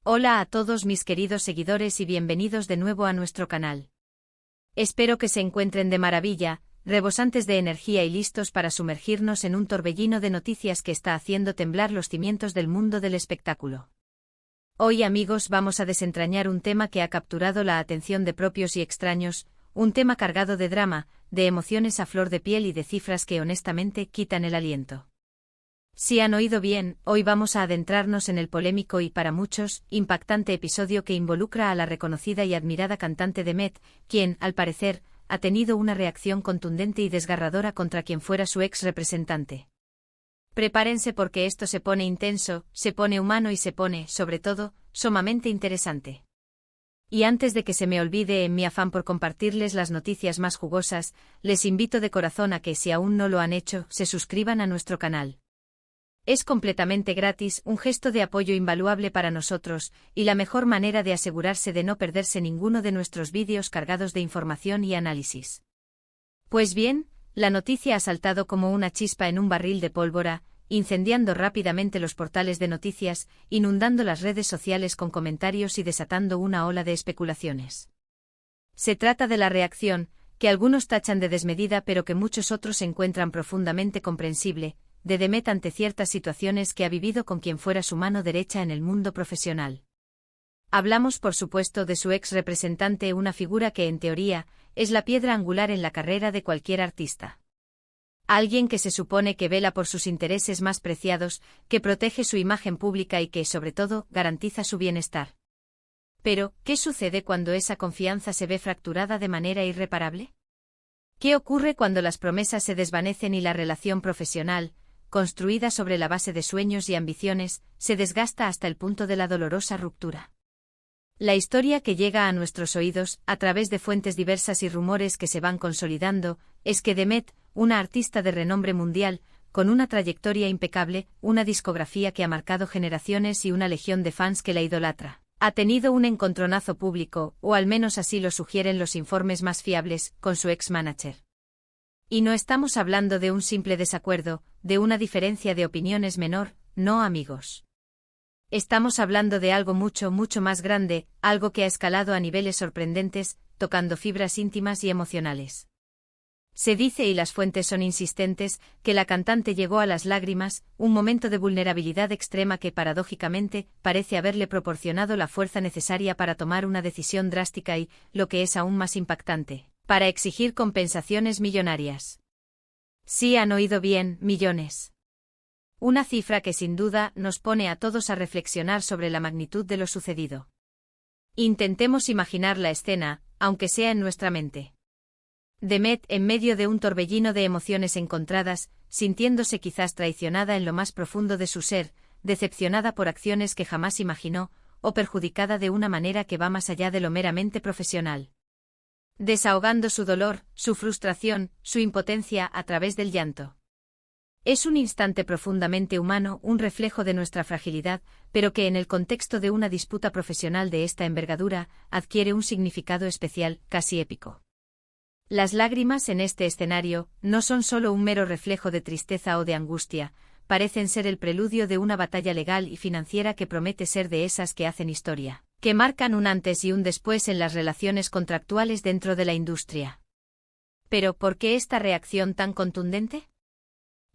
Hola a todos mis queridos seguidores y bienvenidos de nuevo a nuestro canal. Espero que se encuentren de maravilla, rebosantes de energía y listos para sumergirnos en un torbellino de noticias que está haciendo temblar los cimientos del mundo del espectáculo. Hoy, amigos, vamos a desentrañar un tema que ha capturado la atención de propios y extraños, un tema cargado de drama, de emociones a flor de piel y de cifras que honestamente quitan el aliento. Si han oído bien, hoy vamos a adentrarnos en el polémico y para muchos, impactante episodio que involucra a la reconocida y admirada cantante Demet, quien, al parecer, ha tenido una reacción contundente y desgarradora contra quien fuera su ex representante. Prepárense porque esto se pone intenso, se pone humano y se pone, sobre todo, sumamente interesante. Y antes de que se me olvide en mi afán por compartirles las noticias más jugosas, les invito de corazón a que, si aún no lo han hecho, se suscriban a nuestro canal. Es completamente gratis, un gesto de apoyo invaluable para nosotros, y la mejor manera de asegurarse de no perderse ninguno de nuestros vídeos cargados de información y análisis. Pues bien, la noticia ha saltado como una chispa en un barril de pólvora, incendiando rápidamente los portales de noticias, inundando las redes sociales con comentarios y desatando una ola de especulaciones. Se trata de la reacción, que algunos tachan de desmedida pero que muchos otros encuentran profundamente comprensible, de Demet ante ciertas situaciones que ha vivido con quien fuera su mano derecha en el mundo profesional. Hablamos, por supuesto, de su ex representante, una figura que, en teoría, es la piedra angular en la carrera de cualquier artista. Alguien que se supone que vela por sus intereses más preciados, que protege su imagen pública y que, sobre todo, garantiza su bienestar. Pero, ¿qué sucede cuando esa confianza se ve fracturada de manera irreparable? ¿Qué ocurre cuando las promesas se desvanecen y la relación profesional, construida sobre la base de sueños y ambiciones, se desgasta hasta el punto de la dolorosa ruptura? La historia que llega a nuestros oídos, a través de fuentes diversas y rumores que se van consolidando, es que Demet, una artista de renombre mundial, con una trayectoria impecable, una discografía que ha marcado generaciones y una legión de fans que la idolatra, ha tenido un encontronazo público, o al menos así lo sugieren los informes más fiables, con su ex-manager. Y no estamos hablando de un simple desacuerdo, de una diferencia de opiniones menor, no, amigos. Estamos hablando de algo mucho, mucho más grande, algo que ha escalado a niveles sorprendentes, tocando fibras íntimas y emocionales. Se dice, y las fuentes son insistentes, que la cantante llegó a las lágrimas, un momento de vulnerabilidad extrema que, paradójicamente, parece haberle proporcionado la fuerza necesaria para tomar una decisión drástica y, lo que es aún más impactante, para exigir compensaciones millonarias. Sí, han oído bien, millones. Una cifra que sin duda nos pone a todos a reflexionar sobre la magnitud de lo sucedido. Intentemos imaginar la escena, aunque sea en nuestra mente. Demet, en medio de un torbellino de emociones encontradas, sintiéndose quizás traicionada en lo más profundo de su ser, decepcionada por acciones que jamás imaginó, o perjudicada de una manera que va más allá de lo meramente profesional. Desahogando su dolor, su frustración, su impotencia a través del llanto. Es un instante profundamente humano, un reflejo de nuestra fragilidad, pero que en el contexto de una disputa profesional de esta envergadura, adquiere un significado especial, casi épico. Las lágrimas en este escenario no son solo un mero reflejo de tristeza o de angustia, parecen ser el preludio de una batalla legal y financiera que promete ser de esas que hacen historia, que marcan un antes y un después en las relaciones contractuales dentro de la industria. Pero, ¿por qué esta reacción tan contundente?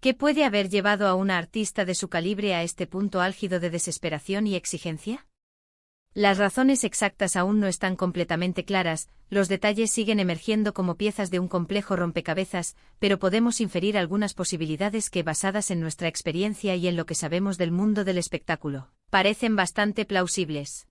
¿Qué puede haber llevado a una artista de su calibre a este punto álgido de desesperación y exigencia? Las razones exactas aún no están completamente claras, los detalles siguen emergiendo como piezas de un complejo rompecabezas, pero podemos inferir algunas posibilidades que, basadas en nuestra experiencia y en lo que sabemos del mundo del espectáculo, parecen bastante plausibles.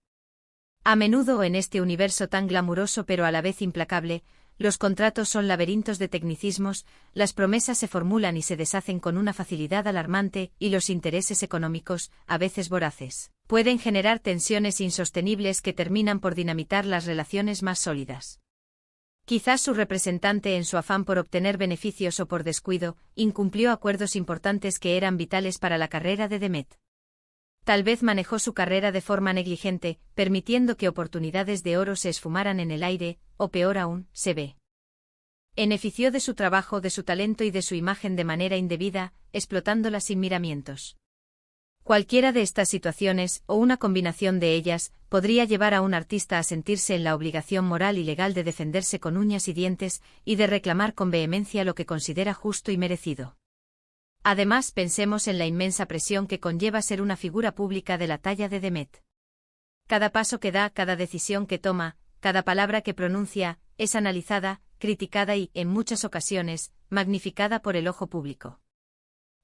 A menudo en este universo tan glamuroso pero a la vez implacable, los contratos son laberintos de tecnicismos, las promesas se formulan y se deshacen con una facilidad alarmante, y los intereses económicos, a veces voraces, pueden generar tensiones insostenibles que terminan por dinamitar las relaciones más sólidas. Quizás su representante, en su afán por obtener beneficios o por descuido, incumplió acuerdos importantes que eran vitales para la carrera de Demet. Tal vez manejó su carrera de forma negligente, permitiendo que oportunidades de oro se esfumaran en el aire, o peor aún, se benefició de su trabajo, de su talento y de su imagen de manera indebida, explotándola sin miramientos. Cualquiera de estas situaciones, o una combinación de ellas, podría llevar a un artista a sentirse en la obligación moral y legal de defenderse con uñas y dientes, y de reclamar con vehemencia lo que considera justo y merecido. Además, pensemos en la inmensa presión que conlleva ser una figura pública de la talla de Demet. Cada paso que da, cada decisión que toma, cada palabra que pronuncia, es analizada, criticada y, en muchas ocasiones, magnificada por el ojo público.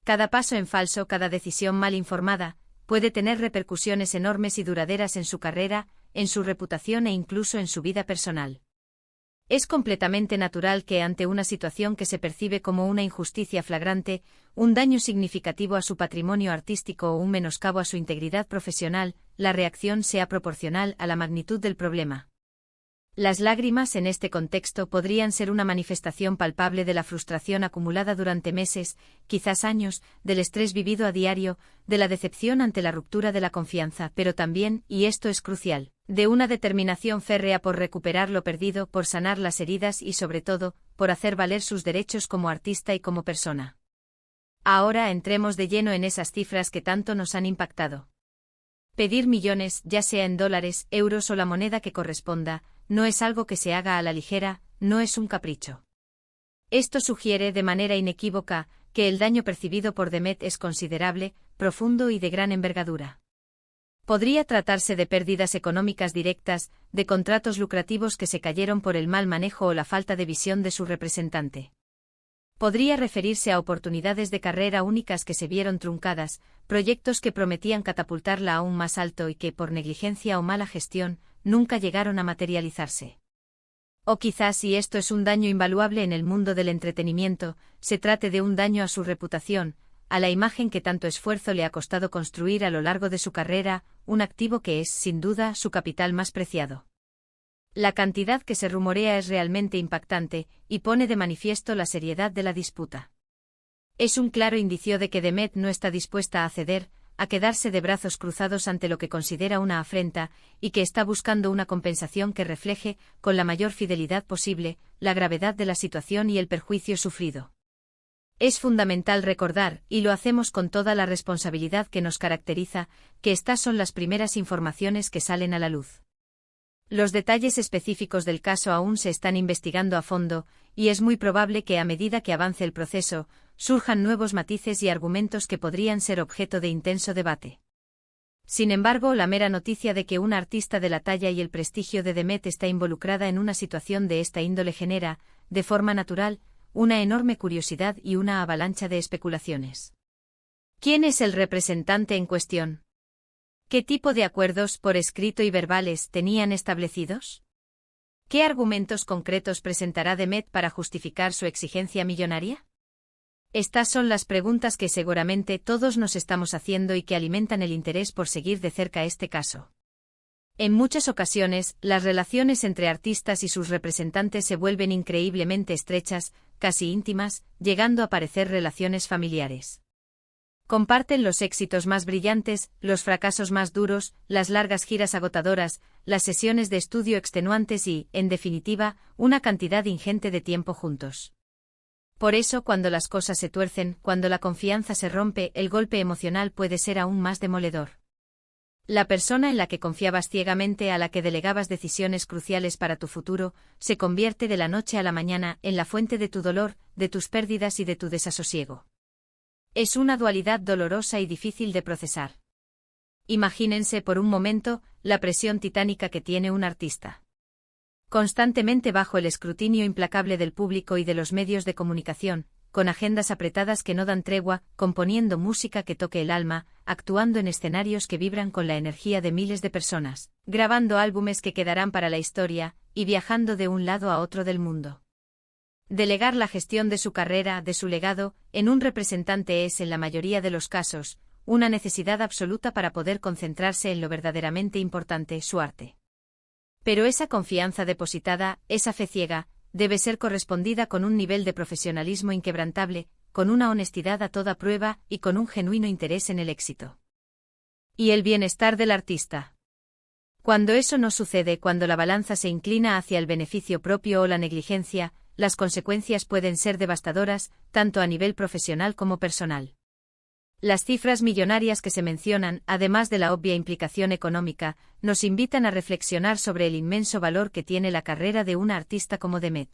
Cada paso en falso, cada decisión mal informada, puede tener repercusiones enormes y duraderas en su carrera, en su reputación e incluso en su vida personal. Es completamente natural que ante una situación que se percibe como una injusticia flagrante, un daño significativo a su patrimonio artístico o un menoscabo a su integridad profesional, la reacción sea proporcional a la magnitud del problema. Las lágrimas en este contexto podrían ser una manifestación palpable de la frustración acumulada durante meses, quizás años, del estrés vivido a diario, de la decepción ante la ruptura de la confianza, pero también, y esto es crucial, de una determinación férrea por recuperar lo perdido, por sanar las heridas y sobre todo, por hacer valer sus derechos como artista y como persona. Ahora entremos de lleno en esas cifras que tanto nos han impactado. Pedir millones, ya sea en dólares, euros o la moneda que corresponda, no es algo que se haga a la ligera, no es un capricho. Esto sugiere de manera inequívoca que el daño percibido por Demet es considerable, profundo y de gran envergadura. Podría tratarse de pérdidas económicas directas, de contratos lucrativos que se cayeron por el mal manejo o la falta de visión de su representante. Podría referirse a oportunidades de carrera únicas que se vieron truncadas, proyectos que prometían catapultarla aún más alto y que, por negligencia o mala gestión, nunca llegaron a materializarse. O quizás, y esto es un daño invaluable en el mundo del entretenimiento, se trate de un daño a su reputación, a la imagen que tanto esfuerzo le ha costado construir a lo largo de su carrera, un activo que es, sin duda, su capital más preciado. La cantidad que se rumorea es realmente impactante, y pone de manifiesto la seriedad de la disputa. Es un claro indicio de que Demet no está dispuesta a ceder, a quedarse de brazos cruzados ante lo que considera una afrenta, y que está buscando una compensación que refleje, con la mayor fidelidad posible, la gravedad de la situación y el perjuicio sufrido. Es fundamental recordar, y lo hacemos con toda la responsabilidad que nos caracteriza, que estas son las primeras informaciones que salen a la luz. Los detalles específicos del caso aún se están investigando a fondo, y es muy probable que a medida que avance el proceso, surjan nuevos matices y argumentos que podrían ser objeto de intenso debate. Sin embargo, la mera noticia de que una artista de la talla y el prestigio de Demet está involucrada en una situación de esta índole genera, de forma natural, una enorme curiosidad y una avalancha de especulaciones. ¿Quién es el representante en cuestión? ¿Qué tipo de acuerdos por escrito y verbales tenían establecidos? ¿Qué argumentos concretos presentará Demet para justificar su exigencia millonaria? Estas son las preguntas que seguramente todos nos estamos haciendo y que alimentan el interés por seguir de cerca este caso. En muchas ocasiones, las relaciones entre artistas y sus representantes se vuelven increíblemente estrechas, casi íntimas, llegando a parecer relaciones familiares. Comparten los éxitos más brillantes, los fracasos más duros, las largas giras agotadoras, las sesiones de estudio extenuantes y, en definitiva, una cantidad ingente de tiempo juntos. Por eso, cuando las cosas se tuercen, cuando la confianza se rompe, el golpe emocional puede ser aún más demoledor. La persona en la que confiabas ciegamente, a la que delegabas decisiones cruciales para tu futuro, se convierte de la noche a la mañana en la fuente de tu dolor, de tus pérdidas y de tu desasosiego. Es una dualidad dolorosa y difícil de procesar. Imagínense por un momento la presión titánica que tiene un artista. Constantemente bajo el escrutinio implacable del público y de los medios de comunicación, con agendas apretadas que no dan tregua, componiendo música que toque el alma, actuando en escenarios que vibran con la energía de miles de personas, grabando álbumes que quedarán para la historia, y viajando de un lado a otro del mundo. Delegar la gestión de su carrera, de su legado, en un representante es, en la mayoría de los casos, una necesidad absoluta para poder concentrarse en lo verdaderamente importante, su arte. Pero esa confianza depositada, esa fe ciega, debe ser correspondida con un nivel de profesionalismo inquebrantable, con una honestidad a toda prueba y con un genuino interés en el éxito. Y el bienestar del artista. Cuando eso no sucede, cuando la balanza se inclina hacia el beneficio propio o la negligencia, las consecuencias pueden ser devastadoras, tanto a nivel profesional como personal. Las cifras millonarias que se mencionan, además de la obvia implicación económica, nos invitan a reflexionar sobre el inmenso valor que tiene la carrera de una artista como Demet.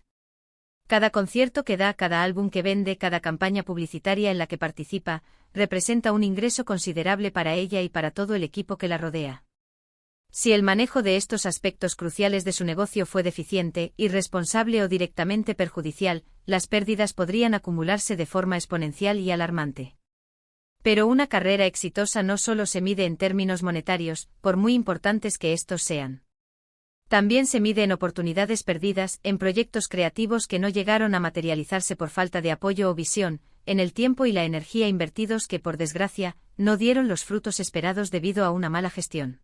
Cada concierto que da, cada álbum que vende, cada campaña publicitaria en la que participa, representa un ingreso considerable para ella y para todo el equipo que la rodea. Si el manejo de estos aspectos cruciales de su negocio fue deficiente, irresponsable o directamente perjudicial, las pérdidas podrían acumularse de forma exponencial y alarmante. Pero una carrera exitosa no solo se mide en términos monetarios, por muy importantes que estos sean. También se mide en oportunidades perdidas, en proyectos creativos que no llegaron a materializarse por falta de apoyo o visión, en el tiempo y la energía invertidos que, por desgracia, no dieron los frutos esperados debido a una mala gestión.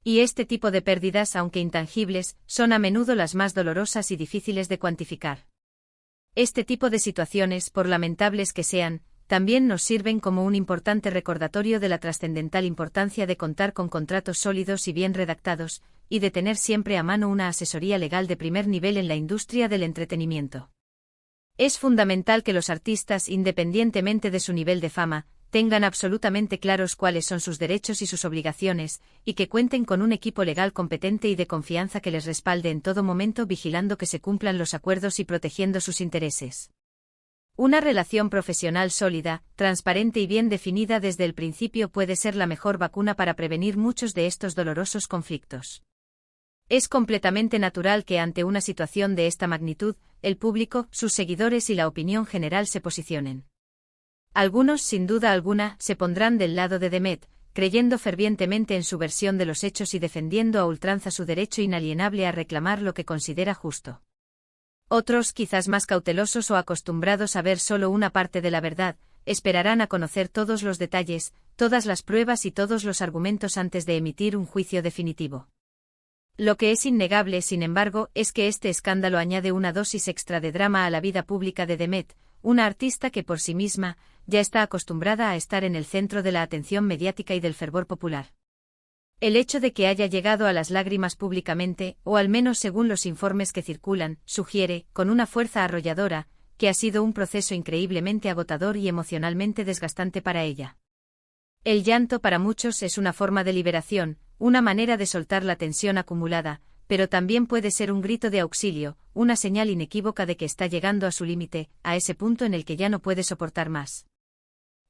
Y este tipo de pérdidas, aunque intangibles, son a menudo las más dolorosas y difíciles de cuantificar. Este tipo de situaciones, por lamentables que sean, también nos sirven como un importante recordatorio de la trascendental importancia de contar con contratos sólidos y bien redactados, y de tener siempre a mano una asesoría legal de primer nivel en la industria del entretenimiento. Es fundamental que los artistas, independientemente de su nivel de fama, tengan absolutamente claros cuáles son sus derechos y sus obligaciones, y que cuenten con un equipo legal competente y de confianza que les respalde en todo momento, vigilando que se cumplan los acuerdos y protegiendo sus intereses. Una relación profesional sólida, transparente y bien definida desde el principio puede ser la mejor vacuna para prevenir muchos de estos dolorosos conflictos. Es completamente natural que ante una situación de esta magnitud, el público, sus seguidores y la opinión general se posicionen. Algunos, sin duda alguna, se pondrán del lado de Demet, creyendo fervientemente en su versión de los hechos y defendiendo a ultranza su derecho inalienable a reclamar lo que considera justo. Otros, quizás más cautelosos o acostumbrados a ver solo una parte de la verdad, esperarán a conocer todos los detalles, todas las pruebas y todos los argumentos antes de emitir un juicio definitivo. Lo que es innegable, sin embargo, es que este escándalo añade una dosis extra de drama a la vida pública de Demet, una artista que por sí misma ya está acostumbrada a estar en el centro de la atención mediática y del fervor popular. El hecho de que haya llegado a las lágrimas públicamente, o al menos según los informes que circulan, sugiere, con una fuerza arrolladora, que ha sido un proceso increíblemente agotador y emocionalmente desgastante para ella. El llanto para muchos es una forma de liberación, una manera de soltar la tensión acumulada, pero también puede ser un grito de auxilio, una señal inequívoca de que está llegando a su límite, a ese punto en el que ya no puede soportar más.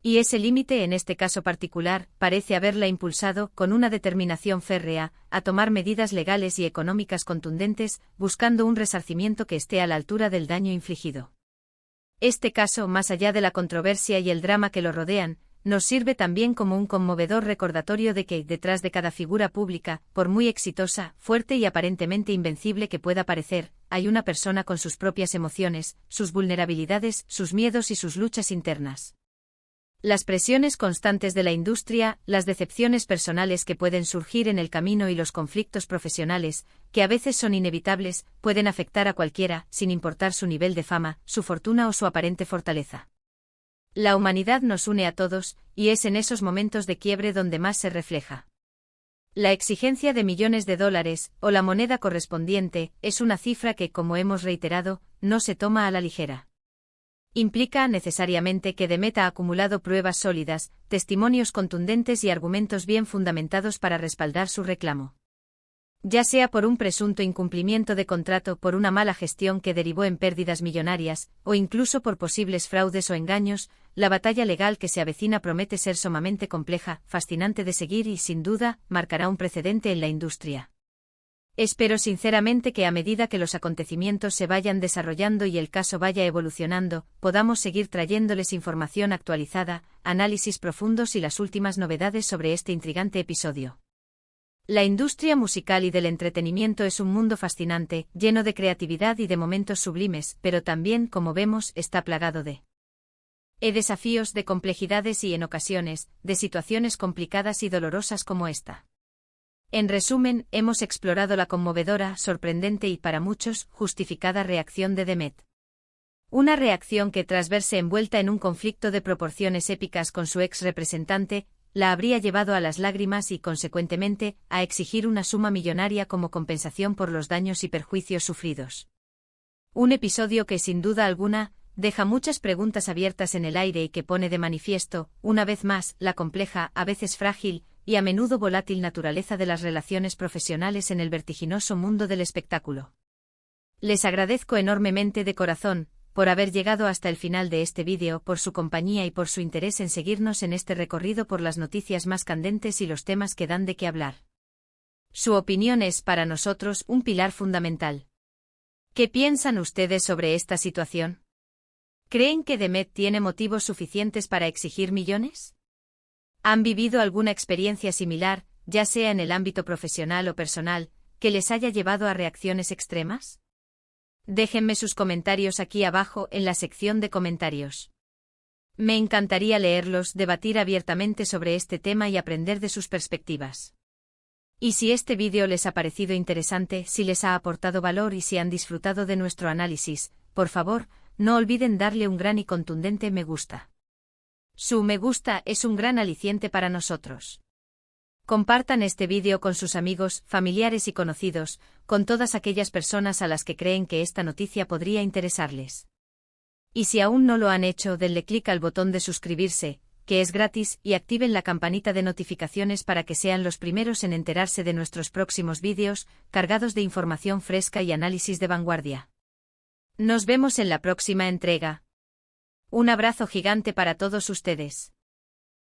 Y ese límite, en este caso particular, parece haberla impulsado, con una determinación férrea, a tomar medidas legales y económicas contundentes, buscando un resarcimiento que esté a la altura del daño infligido. Este caso, más allá de la controversia y el drama que lo rodean, nos sirve también como un conmovedor recordatorio de que, detrás de cada figura pública, por muy exitosa, fuerte y aparentemente invencible que pueda parecer, hay una persona con sus propias emociones, sus vulnerabilidades, sus miedos y sus luchas internas. Las presiones constantes de la industria, las decepciones personales que pueden surgir en el camino y los conflictos profesionales, que a veces son inevitables, pueden afectar a cualquiera, sin importar su nivel de fama, su fortuna o su aparente fortaleza. La humanidad nos une a todos, y es en esos momentos de quiebre donde más se refleja. La exigencia de millones de dólares, o la moneda correspondiente, es una cifra que, como hemos reiterado, no se toma a la ligera. Implica necesariamente que Demet ha acumulado pruebas sólidas, testimonios contundentes y argumentos bien fundamentados para respaldar su reclamo. Ya sea por un presunto incumplimiento de contrato, por una mala gestión que derivó en pérdidas millonarias, o incluso por posibles fraudes o engaños, la batalla legal que se avecina promete ser sumamente compleja, fascinante de seguir y, sin duda, marcará un precedente en la industria. Espero sinceramente que a medida que los acontecimientos se vayan desarrollando y el caso vaya evolucionando, podamos seguir trayéndoles información actualizada, análisis profundos y las últimas novedades sobre este intrigante episodio. La industria musical y del entretenimiento es un mundo fascinante, lleno de creatividad y de momentos sublimes, pero también, como vemos, está plagado de desafíos, de complejidades y, en ocasiones, de situaciones complicadas y dolorosas como esta. En resumen, hemos explorado la conmovedora, sorprendente y, para muchos, justificada reacción de Demet. Una reacción que, tras verse envuelta en un conflicto de proporciones épicas con su ex representante, la habría llevado a las lágrimas y, consecuentemente, a exigir una suma millonaria como compensación por los daños y perjuicios sufridos. Un episodio que, sin duda alguna, deja muchas preguntas abiertas en el aire y que pone de manifiesto, una vez más, la compleja, a veces frágil, y a menudo volátil naturaleza de las relaciones profesionales en el vertiginoso mundo del espectáculo. Les agradezco enormemente de corazón, por haber llegado hasta el final de este vídeo, por su compañía y por su interés en seguirnos en este recorrido por las noticias más candentes y los temas que dan de qué hablar. Su opinión es, para nosotros, un pilar fundamental. ¿Qué piensan ustedes sobre esta situación? ¿Creen que Demet tiene motivos suficientes para exigir millones? ¿Han vivido alguna experiencia similar, ya sea en el ámbito profesional o personal, que les haya llevado a reacciones extremas? Déjenme sus comentarios aquí abajo en la sección de comentarios. Me encantaría leerlos, debatir abiertamente sobre este tema y aprender de sus perspectivas. Y si este vídeo les ha parecido interesante, si les ha aportado valor y si han disfrutado de nuestro análisis, por favor, no olviden darle un gran y contundente me gusta. Su me gusta es un gran aliciente para nosotros. Compartan este vídeo con sus amigos, familiares y conocidos, con todas aquellas personas a las que creen que esta noticia podría interesarles. Y si aún no lo han hecho, denle clic al botón de suscribirse, que es gratis, y activen la campanita de notificaciones para que sean los primeros en enterarse de nuestros próximos vídeos, cargados de información fresca y análisis de vanguardia. Nos vemos en la próxima entrega. Un abrazo gigante para todos ustedes.